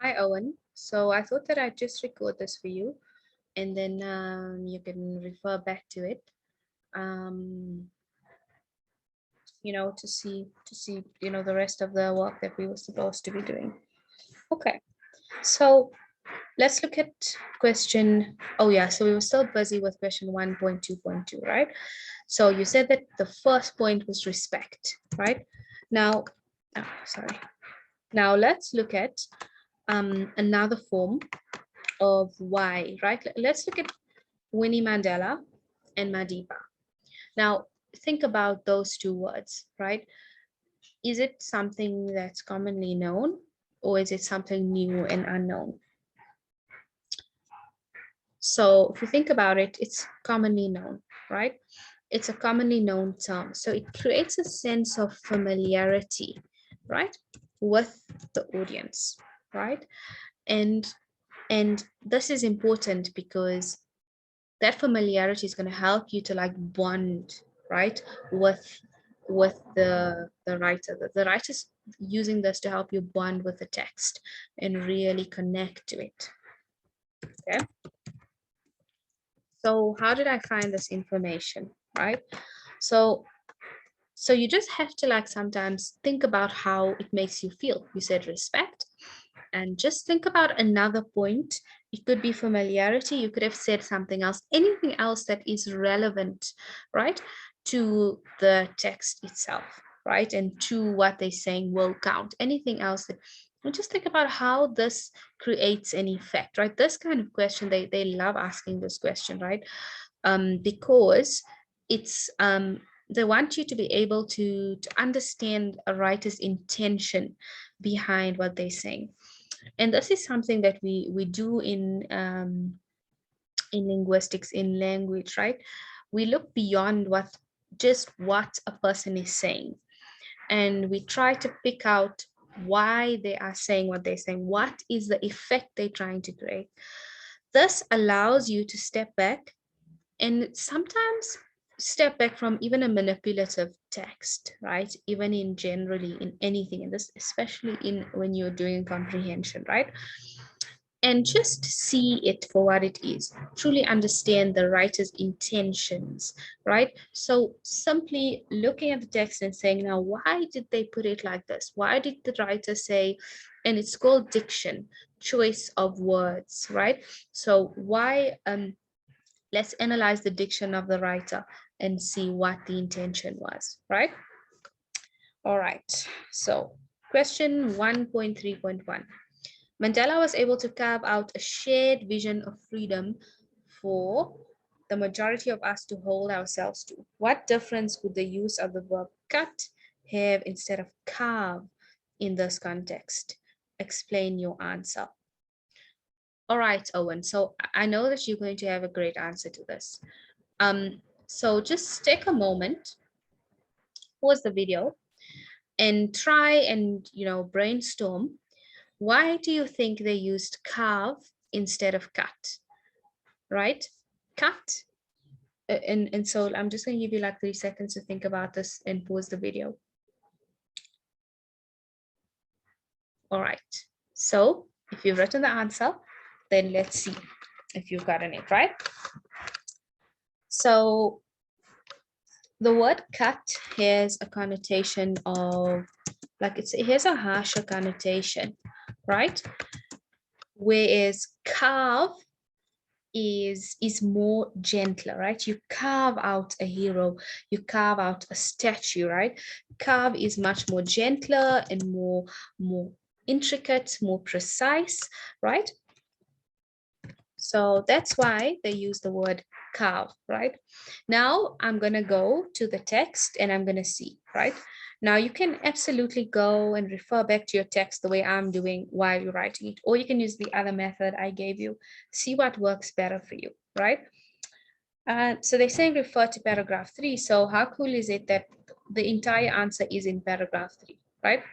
Hi, Owen. So I thought that I'd just record this for you, and then you can refer back to it, um, to see the rest of the work that we were supposed to be doing. Okay, so let's look at question. Oh yeah, so we were still busy with question 1.2.2, right? So you said that the first point was respect, right? Now, sorry. Now let's look at another form of why, right? Let's look at Winnie Mandela and Madiba. Now, think about those two words, right? Is it something that's commonly known, or is it something new and unknown? So if you think about it, it's commonly known, right? It's a commonly known term. So it creates a sense of familiarity, right, with the audience, right? And and this is important because that familiarity is going to help you to like bond, right, with the writer. The writer's using this to help you bond with the text and really connect to it. Okay, so how did I find this information, right? So you just have to like sometimes think about how it makes you feel. You said respect, and just think about another point. It could be familiarity. You could have said something else, anything else that is relevant, right, to the text itself, right, and to what they're saying will count. Anything else that, and just think about how this creates an effect, right? This kind of question, they love asking this question, right? Because it's they want you to be able to understand a writer's intention behind what they're saying. And this is something that we do in linguistics, in language, right? We look beyond what a person is saying, and we try to pick out why they are saying what they're saying. What is the effect they're trying to create? This allows you to step back and sometimes step back from even a manipulative text, right? Even in generally in anything, in this, especially in when you're doing comprehension, right? And just see it for what it is. Truly understand the writer's intentions, right? So simply looking at the text and saying, now, why did they put it like this? Why did the writer say, and it's called diction, choice of words, right? So why let's analyze the diction of the writer and see what the intention was, right? All right, so question 1.3.1. Mandela was able to carve out a shared vision of freedom for the majority of us to hold ourselves to. What difference would the use of the verb cut have instead of carve in this context? Explain your answer. All right, Owen. So I know that you're going to have a great answer to this. So just take a moment, pause the video, and try and brainstorm. Why do you think they used carve instead of cut? Right? Cut. And so I'm just going to give you like 3 seconds to think about this and pause the video. All right. So if you've written the answer, then let's see if you've gotten it right. So the word cut has a connotation of like it has a harsher connotation, right? Whereas carve is more gentler, right? You carve out a hero, you carve out a statue, right? Carve is much more gentler and more intricate, more precise, right? So that's why they use the word carve, right? Now I'm going to go to the text and I'm going to see, right? Now you can absolutely go and refer back to your text the way I'm doing while you're writing it, or you can use the other method I gave you. See what works better for you, right? So they're saying refer to paragraph 3. So how cool is it that the entire answer is in paragraph 3, right?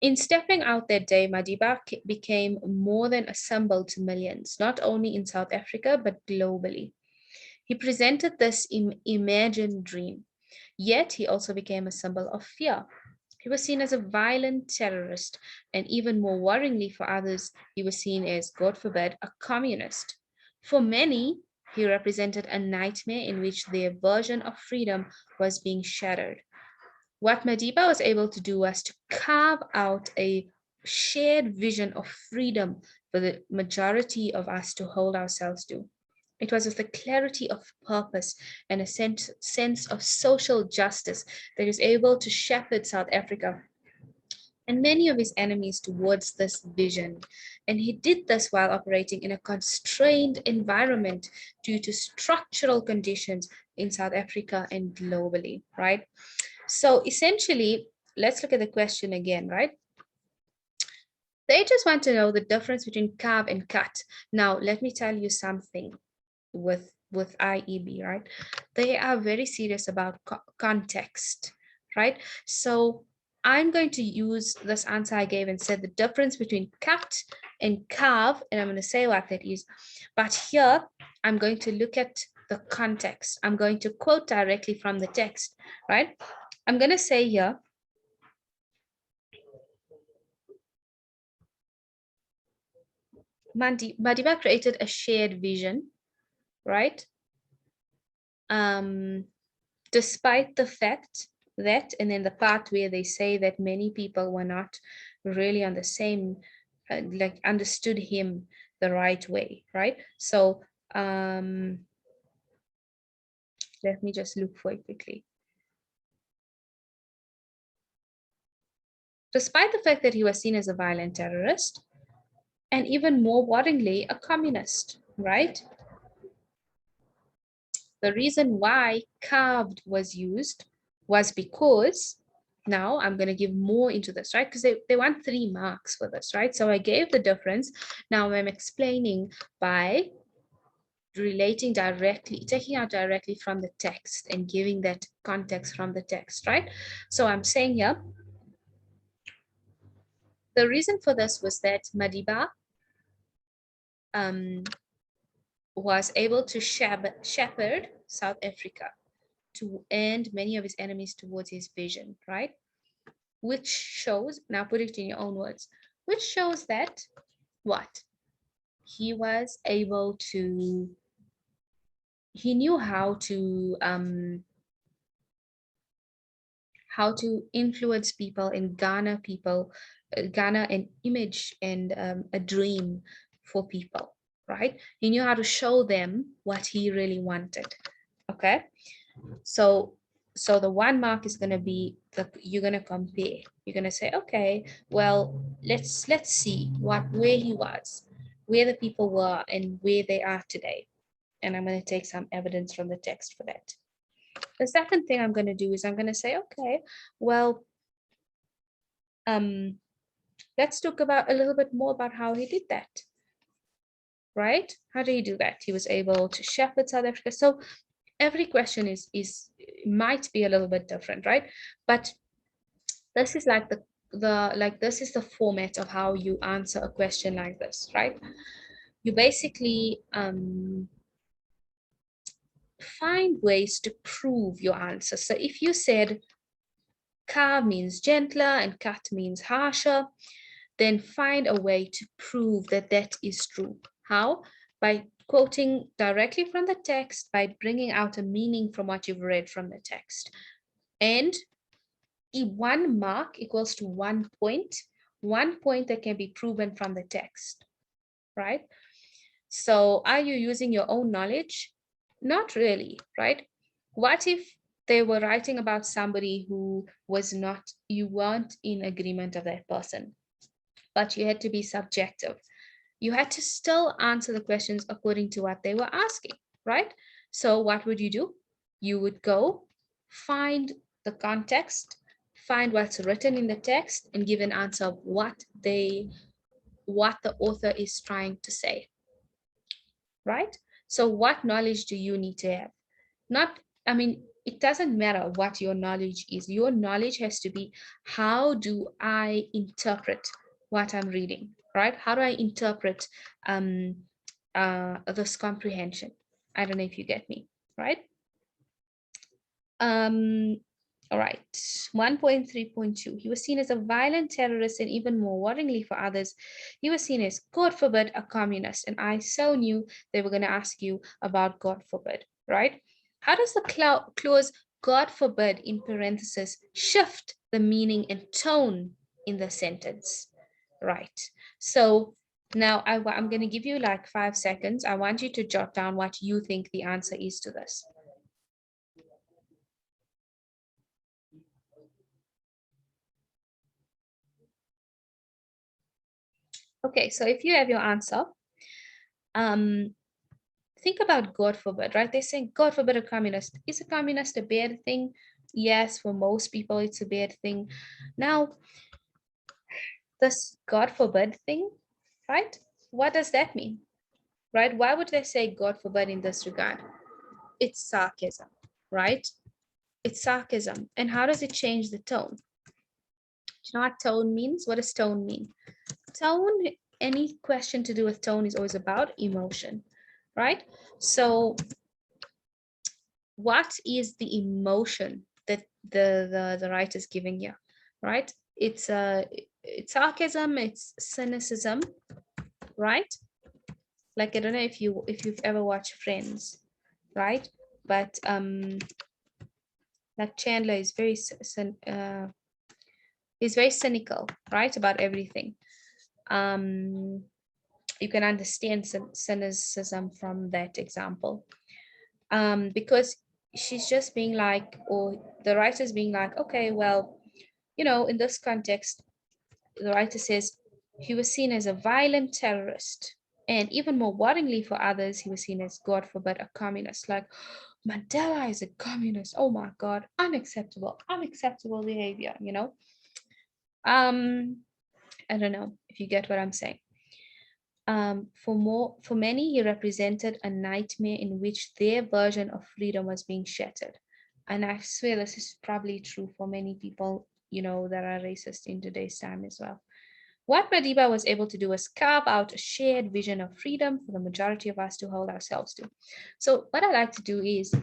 In stepping out that day, Madiba became more than a symbol to millions, not only in South Africa, but globally. He presented this imagined dream, yet he also became a symbol of fear. He was seen as a violent terrorist, and even more worryingly for others, he was seen as, God forbid, a communist. For many, he represented a nightmare in which their version of freedom was being shattered. What Madiba was able to do was to carve out a shared vision of freedom for the majority of us to hold ourselves to. It was with a clarity of purpose and a sense of social justice that he was able to shepherd South Africa and many of his enemies towards this vision. And he did this while operating in a constrained environment due to structural conditions in South Africa and globally, right? So essentially, let's look at the question again, right? They just want to know the difference between carve and cut. Now, let me tell you something with IEB, right? They are very serious about context, right? So I'm going to use this answer I gave and said the difference between cut and carve, and I'm going to say what that is. But here, I'm going to look at the context. I'm going to quote directly from the text, right? I'm going to say here, Madiba created a shared vision, right? Despite the fact that, and then the part where they say that many people were not really on the same, like understood him the right way, right? So let me just look for it quickly. Despite the fact that he was seen as a violent terrorist, and even more worryingly, a communist, right? The reason why carved was used was because, now I'm going to give more into this, right? Because they want 3 marks for this, right? So I gave the difference. Now I'm explaining by relating directly, taking out directly from the text and giving that context from the text, right? So I'm saying here, the reason for this was that Madiba was able to shepherd South Africa to end many of his enemies towards his vision, right? Which shows, now put it in your own words, which shows that what? He was able to, he knew how to influence people and garner people, garner an image and a dream for people, right? He knew how to show them what he really wanted, okay? So the 1 mark is going to be you're going to compare. You're going to say, okay, well, let's see where he was, where the people were, and where they are today. And I'm going to take some evidence from the text for that. The second thing I'm going to do is I'm going to say, okay, well, let's talk about a little bit more about how he did that. Right? How did he do that? He was able to shepherd South Africa. So every question is might be a little bit different, right? But this is like this is the format of how you answer a question like this, right? You basically find ways to prove your answer. So if you said ka means gentler and kat means harsher, then find a way to prove that that is true. How? By quoting directly from the text, by bringing out a meaning from what you've read from the text. And 1 mark equals to 1 point, 1 point that can be proven from the text, right? So are you using your own knowledge? Not really, right? What if they were writing about somebody who was not, you weren't in agreement of that person, but you had to be subjective. You had to still answer the questions according to what they were asking, right? So what would you do? You would go find the context, find what's written in the text, and give an answer of what the author is trying to say, right? So what knowledge do you need to have? It doesn't matter what your knowledge is. Your knowledge has to be, how do I interpret what I'm reading, right? How do I interpret this comprehension? I don't know if you get me, right? All right, 1.3.2. He was seen as a violent terrorist, and even more worryingly for others, he was seen as, God forbid, a communist. And I so knew they were going to ask you about God forbid, right? How does the clause God forbid in parentheses shift the meaning and tone in the sentence? Right. So now I'm going to give you like 5 seconds. I want you to jot down what you think the answer is to this. Okay, so if you have your answer, think about God forbid, right? They're saying, God forbid a communist. Is a communist a bad thing? Yes, for most people, it's a bad thing. Now, this God forbid thing, right? What does that mean, right? Why would they say God forbid in this regard? It's sarcasm, right? It's sarcasm. And how does it change the tone? Do you know what tone means? What does tone mean? Tone, any question to do with tone is always about emotion, right? So what is the emotion that the writer is giving here, right? It's sarcasm, it's cynicism, right? Like, I don't know if you've ever watched Friends, right? But like Chandler is very cynical, right, about everything. You can understand cynicism from that example, because she's just being like, or the writer's being like, okay, well, you know, in this context, the writer says he was seen as a violent terrorist, and even more worryingly for others, he was seen as, God forbid, a communist. Like, Mandela is a communist. Oh my God, unacceptable behavior, you know? I don't know if you get what I'm saying. For many, he represented a nightmare in which their version of freedom was being shattered. And I swear this is probably true for many people, you know, that are racist in today's time as well. What Madiba was able to do was carve out a shared vision of freedom for the majority of us to hold ourselves to. So what I like to do is,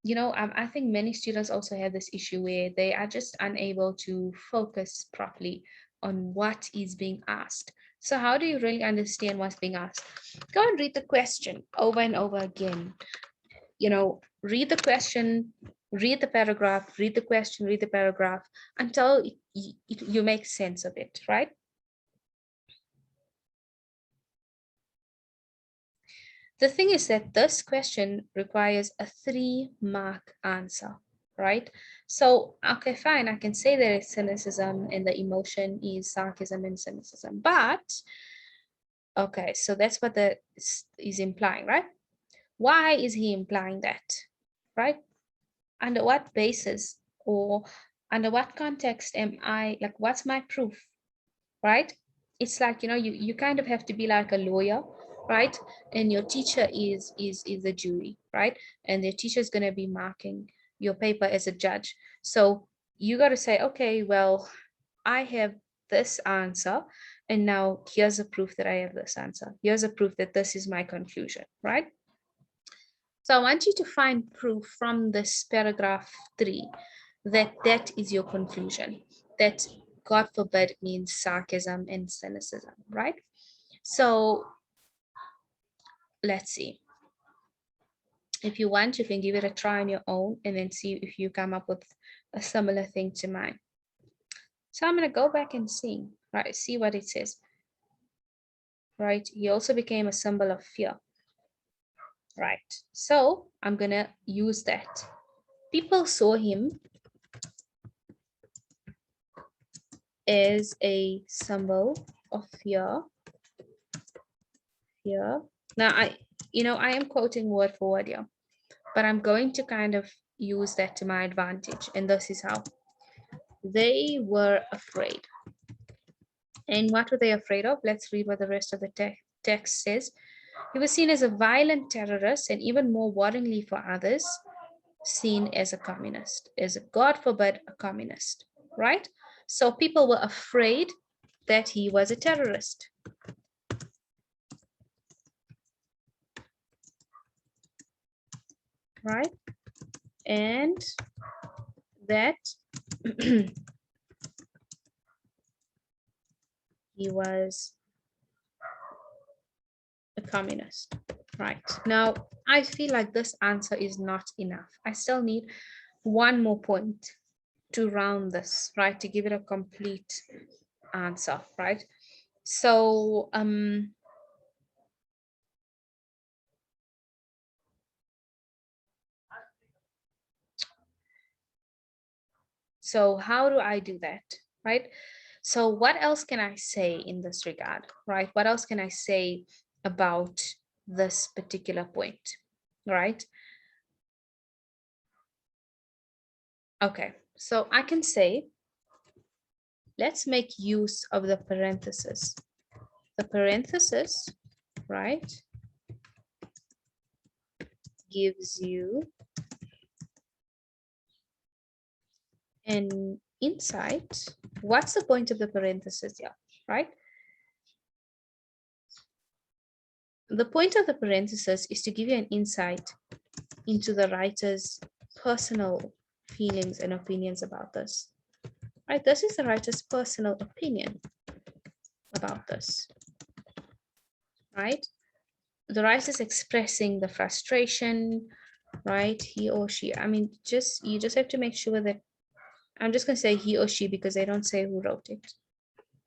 you know, I think many students also have this issue where they are just unable to focus properly on what is being asked. So how do you really understand what's being asked? Go and read the question over and over again. You know, read the question, read the paragraph, read the question, read the paragraph until you make sense of it, right? The thing is that this question requires a 3-mark answer, right? So, okay, fine, I can say that it's cynicism and the emotion is sarcasm and cynicism, but, okay, so that's what that is implying, right? Why is he implying that, right? Under what basis or under what context am I, like, what's my proof, right? It's like, you know, you kind of have to be like a lawyer, right? And your teacher is a jury, right? And the teacher is going to be marking your paper as a judge. So you got to say, okay, well, I have this answer, and now here's a proof that I have this answer. Here's a proof that this is my conclusion, right? So I want you to find proof from this paragraph 3 that that is your conclusion, that God forbid means sarcasm and cynicism, right? So let's see. If you want, you can give it a try on your own and then see if you come up with a similar thing to mine. So I'm going to go back and see, right? See what it says, right? He also became a symbol of fear, right? So I'm going to use that. People saw him as a symbol of fear. Here. Now I am quoting word for word here, but I'm going to kind of use that to my advantage. And this is how. They were afraid. And what were they afraid of? Let's read what the rest of the text says. He was seen as a violent terrorist, and even more worryingly for others, seen as a communist, as a, God forbid, a communist, right? So people were afraid that he was a terrorist. Right? And that he was a communist. Right. Now, I feel like this answer is not enough. I still need one more point to round this, right? To give it a complete answer, right? So, so how do I do that, right? So what else can I say in this regard, right? What else can I say about this particular point, right? Okay, so I can say, let's make use of the parenthesis. The parenthesis, right, gives you an insight. What's the point of the parenthesis here, right? The point of the parenthesis is to give you an insight into the writer's personal feelings and opinions about this, right? This is the writer's personal opinion about this, right? The writer is expressing the frustration, right? He or she, I mean, you just have to make sure that, I'm just going to say he or she because they don't say who wrote it,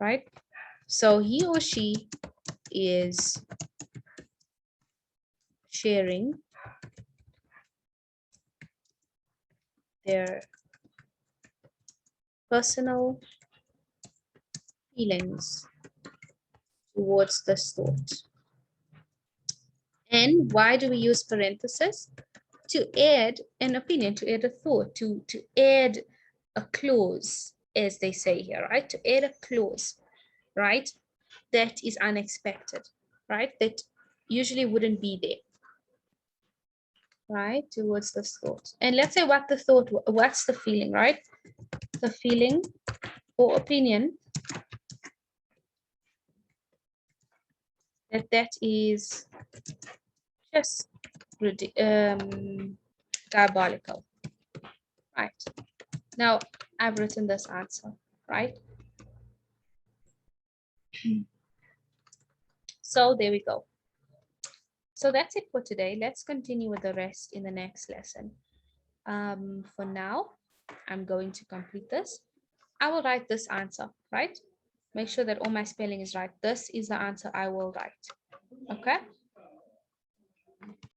right? So he or she is sharing their personal feelings towards this thought. And why do we use parentheses? To add an opinion, to add a thought, to add a clause, as they say here, right? To add a clause, right? That is unexpected, right? That usually wouldn't be there, right? Towards this thought. And let's say what the thought, what's the feeling, right? The feeling or opinion that is just diabolical, right? Now I've written this answer, right? So there we go. So that's it for today. Let's continue with the rest in the next lesson. For now, I'm going to complete this. I will write this answer, right? Make sure that all my spelling is right. This is the answer I will write, okay?